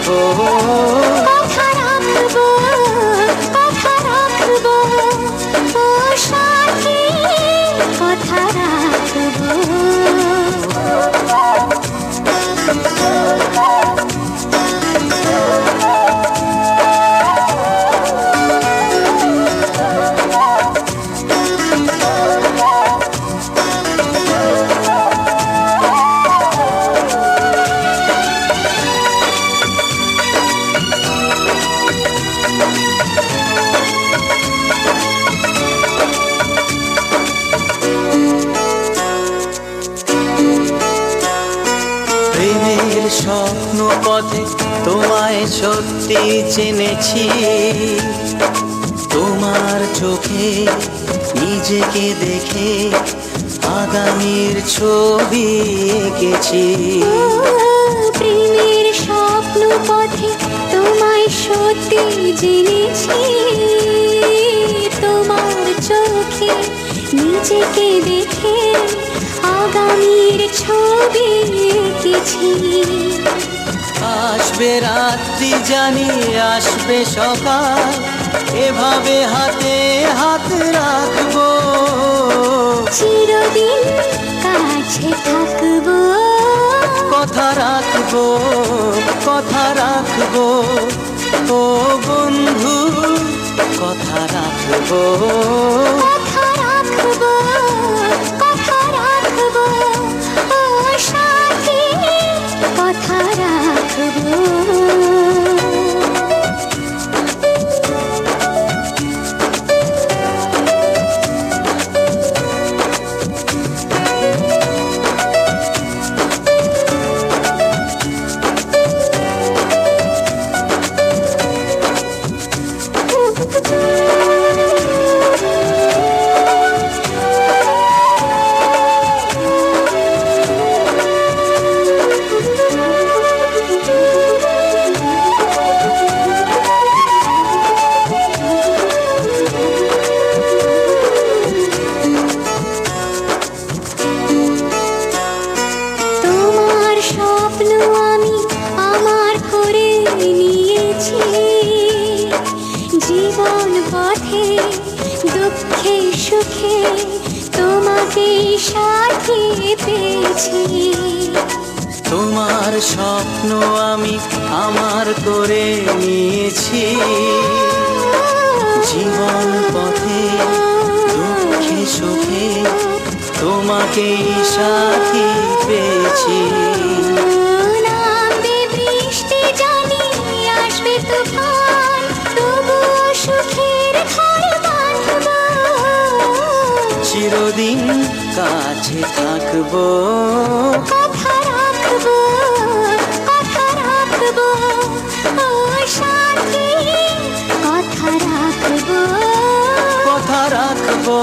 রাখবো, কথা রাখবো, কথা রাখবো, ও সাথী কথা রাখবো। প্রেমের স্বপ্ন পথে তোমায় সত্যি চিনেছি, তোমার চোখে নিজেকে দেখে আগামীর ছবি এঁকেছি। প্রেমের স্বপ্ন পথে তোমায় সত্যি জেনেছি, তোমার চোখে নিজেকে দেখে আগামীর ছবি এঁকেছি। আসবে রাত্রি জানি আসবে সকাল, এভাবে হাতে হাত রাখবো, চিরদিন কাছে থাকবো, কথা রাখবো, কথা রাখবো, ও বন্ধু কথা রাখবো, কথা রাখবো, কথা রাখবো, ও সাথী কথা রাখবো। তোমার স্বপ্ন আমি আমার করে নিয়েছি, জীবন পথে দুঃখে সুখে তোমাকে সাথী পেয়েছি। তোমার স্বপ্ন আমি আমার করে নিয়েছি, জীবন পথে দুঃখে সুখে তোমাকেই সাথী পেয়েছি। নামবে বৃষ্টি জানি আসবে তুফান, তবুও সুখের ঘর বাঁধবো, চিরদিন কাছে থাকবো, কথা রাখবো, কথা রাখবো, ও সাথী কথা রাখবো, কথা রাখবো,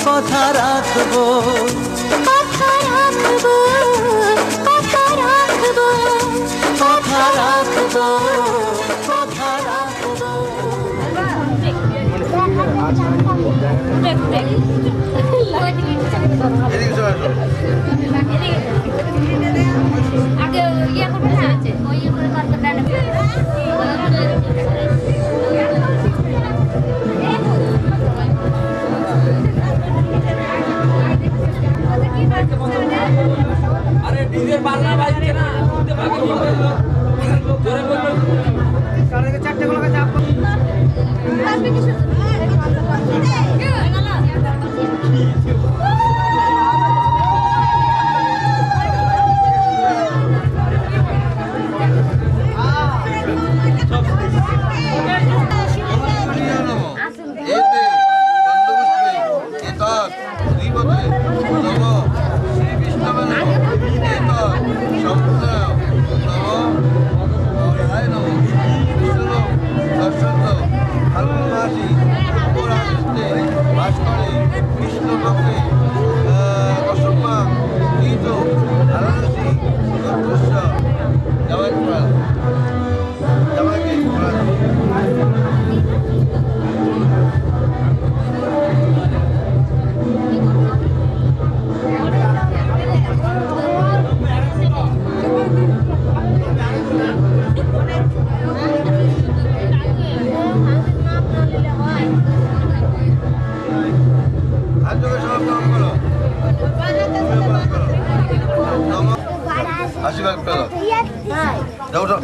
কথা রাখবো, কথা রাখবো, কথা রাখবো, কথা রাখবো, কথা রাখবো। আগে ইয়ে করবে না, ওই ইয়ে করে আরে ডিজে পাল্লা বাজছে না, শুনতে পাবি কি করে? জোরে বললো চারটে গুলো চাপ ফাল্গুন মাসি যাও যাও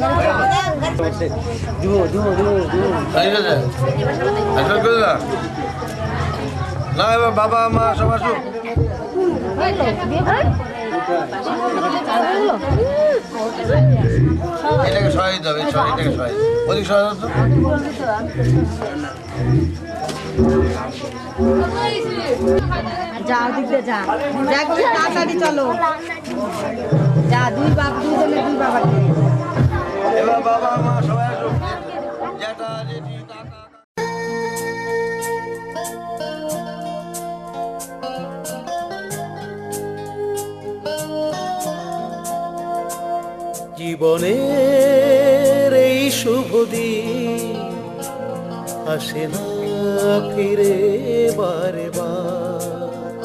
না এবার বাবা মা সব আসুক এটাকে সহায় দিতে হবে এটাকে সহায় অধিক সহায় হতো যা দিতে যা যা করে তাড়াতাড়ি চলো যা দুই বাপ দুজনে দুই বাবা এবার বাবা মা সবাই আসুক জ্যাঠা জেঠি কাকা জীবনের এই শুভ দিন আসে না ফিরে বারে বার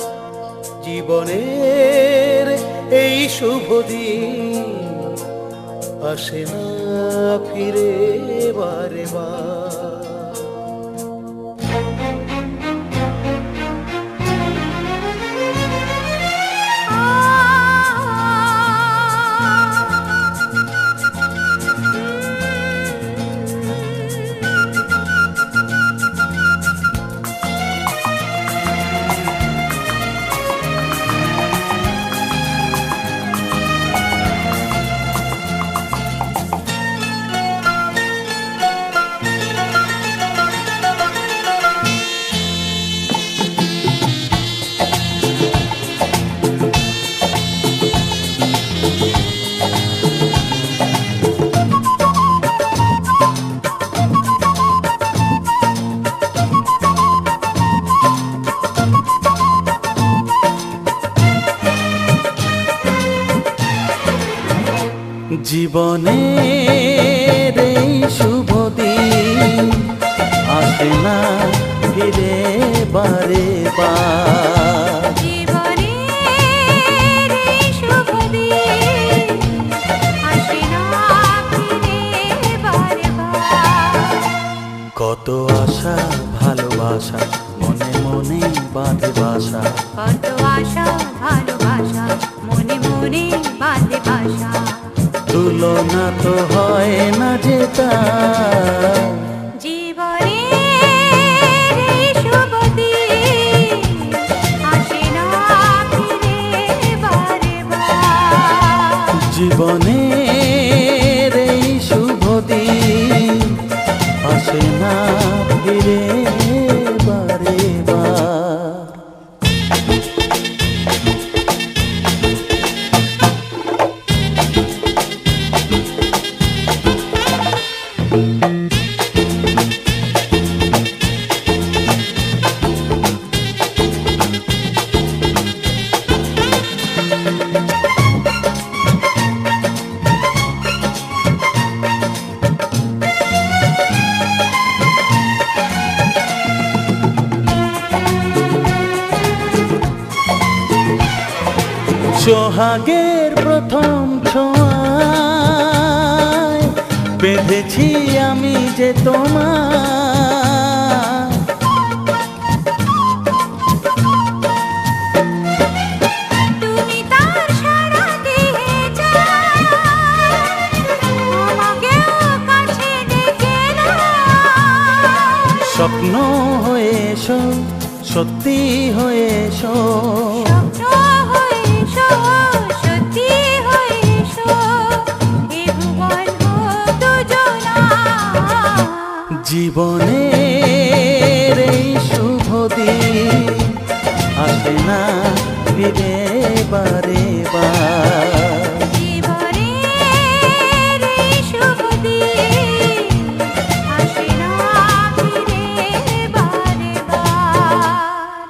জীবনের এই শুভ দিন আসে না ফিরে বারে বার জীবনের এই শুভ দিন আসে না ফিরে বারে বার জীবনের এই শুভ দিন আসে না ফিরে বারে বার কত আশা ভালোবাসা মনে মনে বাঁধে বাসা কত আশা ভালোবাসা মনে মনে বাঁধে বাসা তুলনা তো হয় না যেটা জীবনের এই শুভ দিন আসে না ফিরে বারে বার জীবনের এই শুভ দিন আসে না ফিরে বারে বার সোহাগের প্রথম ছোঁয়ায় বেঁধেছি আমি যে তোমার তুমি তার সারা দিয়ে যাও আমাকেও কাছে ডেকে নাও স্বপ্ন হয়ে এসো সত্যি হয়ে এসো স্বপ্ন হয়ে এসো সত্যি হয়ে এসো এ ভুবন হোক দুজনা জীবনের এই শুভ দিন আসে না ফিরে বারে বার জীবনের এই শুভ দিন আসে না ফিরে বারে বার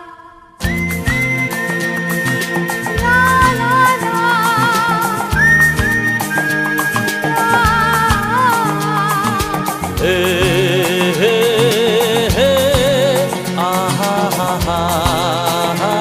লা লা লা হে হে হে আহা হা হা হা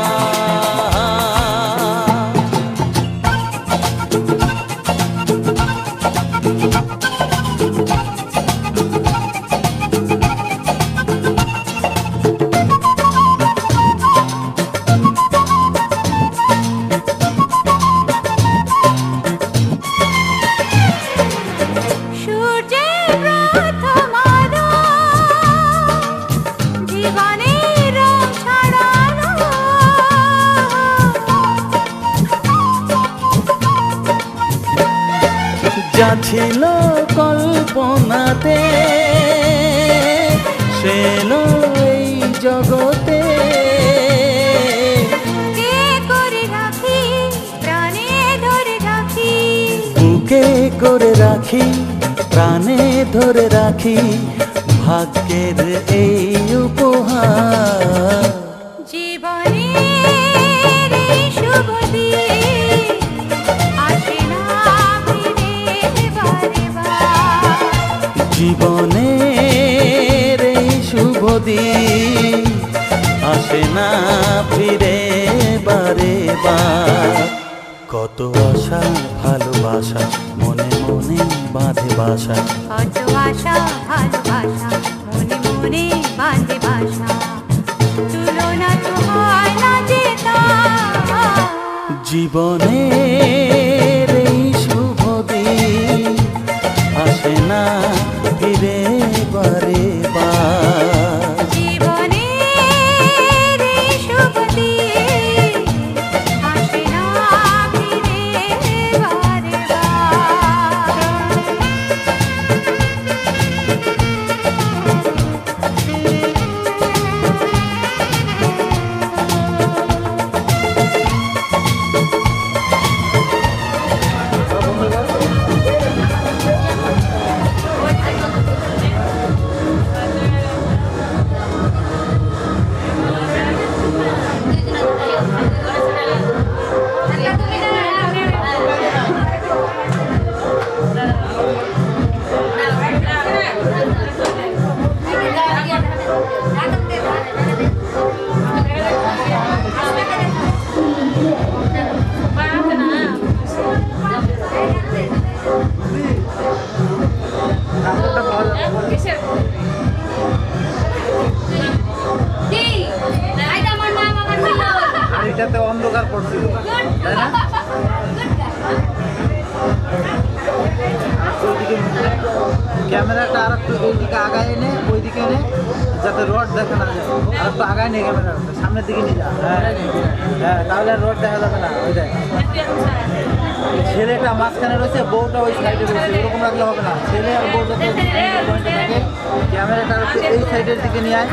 ছিল কল্পনাতে সেলো এই জগতে কে করে রাখি প্রাণে ধরে রাখি বুকে করে রাখি প্রাণে ধরে রাখি ভাগ্যের এই উপহার জীবনের এই শুভ দিন আসে না ফিরে বারে বার জীবনের এই শুভ দিন আসে না ফিরে বারে বার কত আশা ভালোবাসা মনে মনে বাঁধে বাসা কত আশা ভালোবাসা মনে মনে বাঁধে বাসা তুলনা তো হয় না যেতা জীবনের এই শুভ দিন আসে না ফিরে বারে বার জীবনের এই শুভ দিন আসে না ফিরে বারে বার আর এটাতে অন্ধকার পড়ছিল তাই না ওইদিকে ক্যামেরাটা আর একটু এইদিকে আগায় এনে ওইদিকে এনে যাতে রড দেখা না যায় আর একটু আগায় নেই ক্যামেরাটা সামনের দিকে নিয়ে যা হ্যাঁ হ্যাঁ তাহলে রড দেখা যাবে না ওই দেখ ছেলেটা মাঝখানে রয়েছে বউটা ওই সাইডে রয়েছে এরকম রাখলে হবে না ছেলে আর বউ যাতে পয়েন্টে থাকে ক্যামেরাটা একটু এই সাইডের দিকে নিয়ে আয়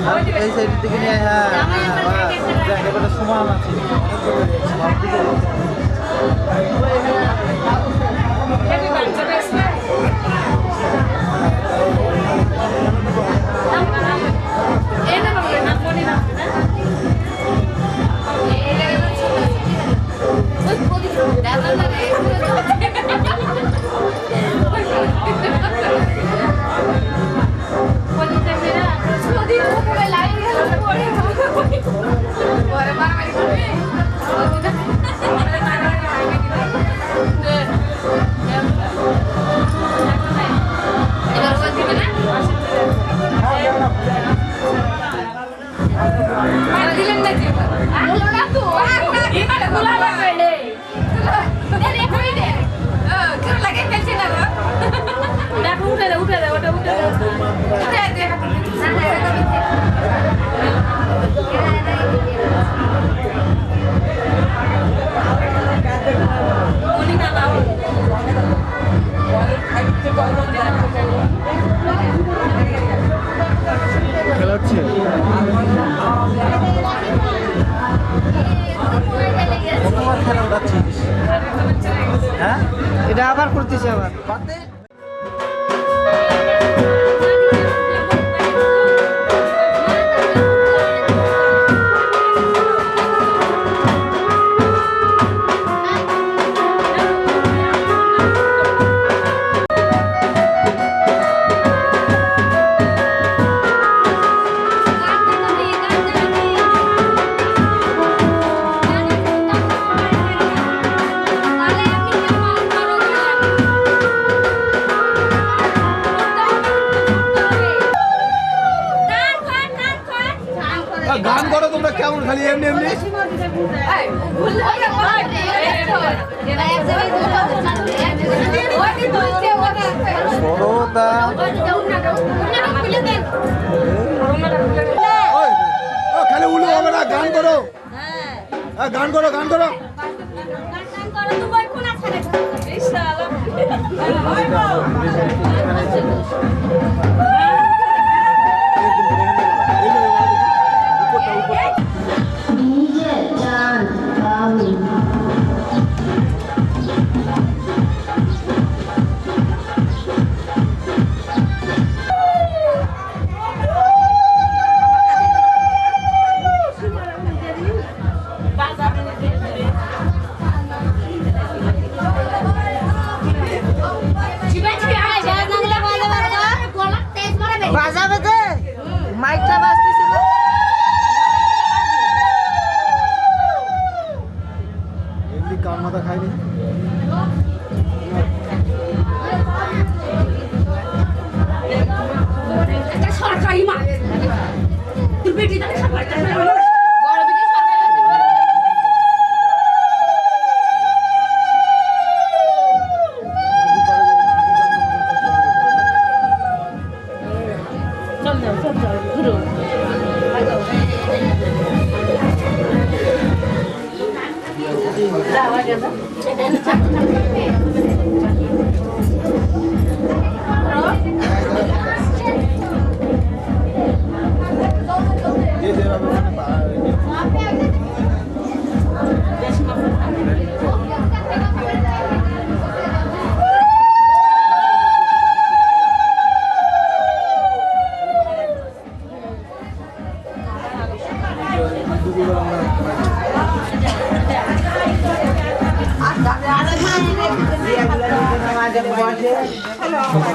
আর এই সাইডের দিকে নিয়ে আয় হ্যাঁ হ্যাঁ দেখ এবারে সমান আছে সব দিকে খেলা হচ্ছে কতবার খেলা উঠাচ্ছিস হ্যাঁ এটা আবার করতেছে আবার গান করো তোমরা কেমন খালি এমনি এমনি সরোদা খালি উলু হবে না গান করো গান করো গান করো বাজাবে যে মাইকটা বাজতেছিল। এমনি কার মাথা খাইনি। সরকারি মা তোর বেটি তাহলে সরকারি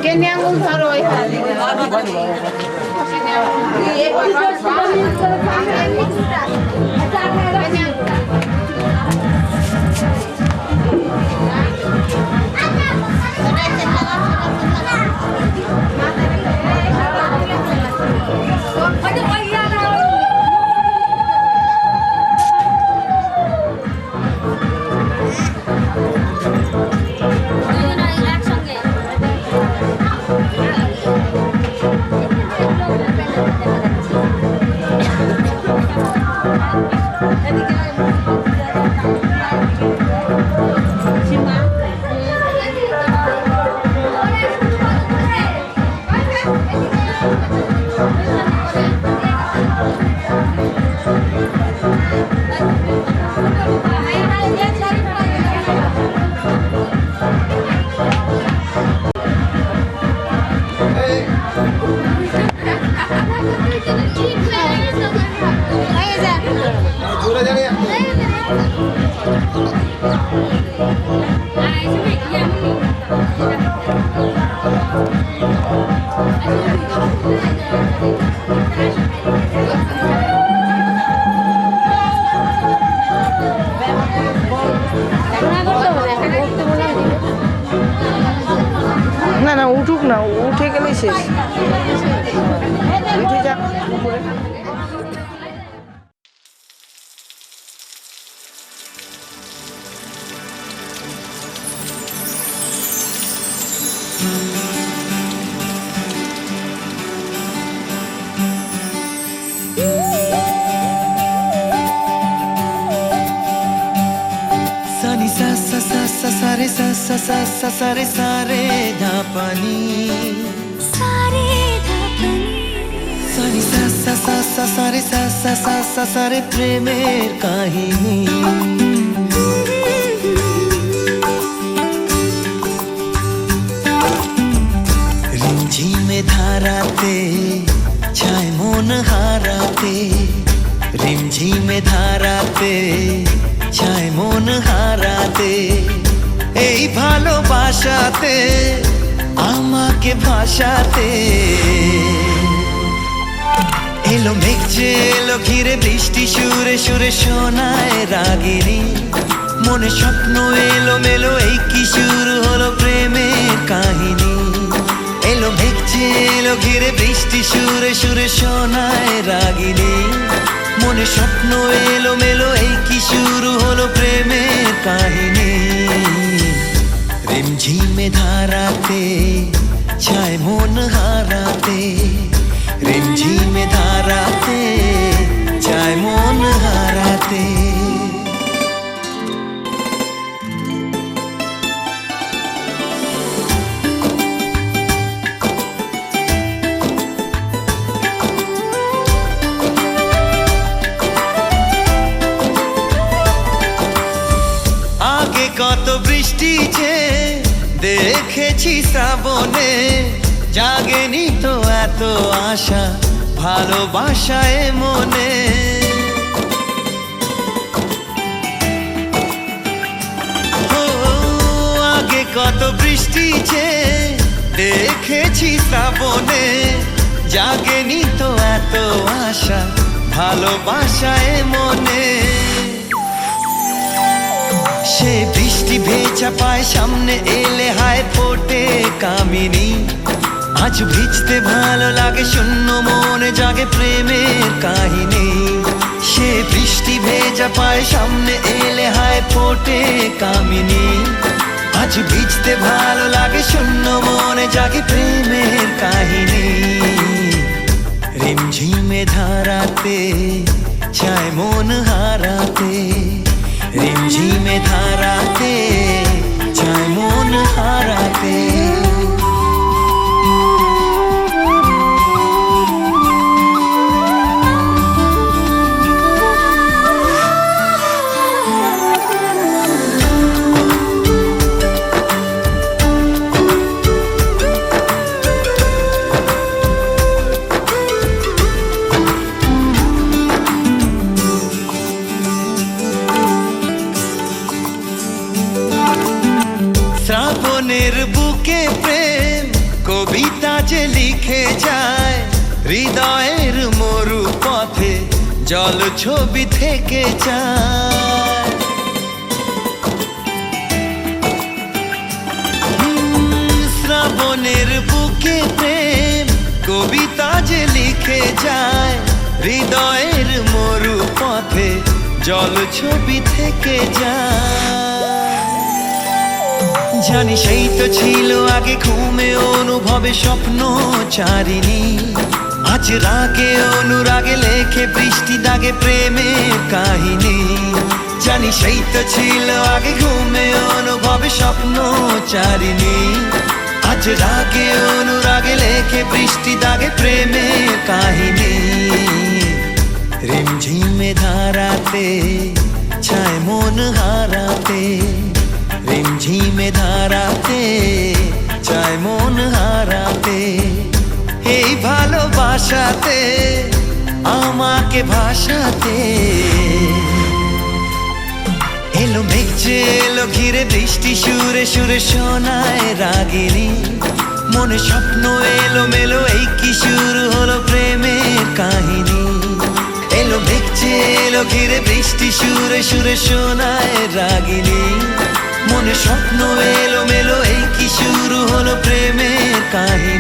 কেনে আঙুল ধরো না না উঠুক না, উঠে গেলেই শেষ। উঠে যাক উপরে। सानी सा सा सा सा सारे सा सा सा सा सारे सारे धापानी सानी सा सा सा सा सारे सा सा सा सा सारे प्रेमेर काहिनी रिमझिमे धाराते छाय मन हाराते रिमझिमे धाराते छाय मन हाराते এই ভালোবাসাতে আমাকে ভাষাতে এলো মেঘ যে এলো ঘিরে বৃষ্টি সুরে সুরে শোনায় রাগিনী মনে স্বপ্ন এলো মেলো এই কি শুরু হলো প্রেমের কাহিনী এলো মেঘ যে এলো ঘিরে বৃষ্টি সুরে সুরে শোনায় রাগিনী মনে স্বপ্ন এলো মেলো এই কি শুরু হলো প্রেমের কাহিনী रिमझिमे धाराते छाय मन हाराते रिमझिमे धाराते छाय मन हाराते কত বৃষ্টি যে দেখেছি শ্রাবণে, জাগেনি তো এত আশা ভালোবাসায় মনে। ও আগে কত বৃষ্টি যে দেখেছি শ্রাবণে, জাগেনি তো এত আশা ভালোবাসায় মনে। সে বৃষ্টি ভেজা পায় সামনে এলে হায় ফোটে কামিনী, আজ ভিজতে ভালো লাগে শূন্য মনে জাগে প্রেমের কাহিনী। সে বৃষ্টি ভেজা পায় সামনে এলে হায় ফোটে কামিনী, আজ ভিজতে ভালো লাগে শূন্য মনে জাগে প্রেমের কাহিনী। রিমঝিমে ধারাতে চায় মন হারাতে, রিমঝিমে ধারাতে চায় মন হারাতে। শ্রাবণের বুকে প্রেম কবিতা যে লিখে যায়, হৃদয়ের মরু পথে জল ছবি থেকে যায়। শ্রাবণের বুকে প্রেম কবিতা যে লিখে যায়, হৃদয়ের মরু পথে জল ছবি থেকে যায়। জানি সেই তো ছিল আগে ঘুমে অনুভবে স্বপ্ন চারিণী, আজ রাগে অনুরাগে লেখে বৃষ্টি দাগে প্রেমের কাহিনী। জানি সেই তো ছিল আগে ঘুমে অনুভবে স্বপ্ন চারিণী, আজ রাগে অনুরাগে লেখে বৃষ্টি দাগে প্রেমের কাহিনী। রিমঝিমে ধারাতে চায় মন হারাতে, রিমঝিমে ধারাতে চায় মন হারাতে। এই ভালোবাসাতে আমাকে ভাসাতে, এলো মেঘ যে এলো ঘিরে বৃষ্টি সুরে সুরে শোনায় রাগিনী। মনে স্বপ্ন এলো মেলো এই কি শুরু হলো প্রেমের কাহিনী। এলো মেঘ যে এলো ঘিরে বৃষ্টি সুরে সুরে শোনায় রাগিনী। মনে স্বপ্ন এলো মেলো এই কি শুরু হলো প্রেমের কাহিনী।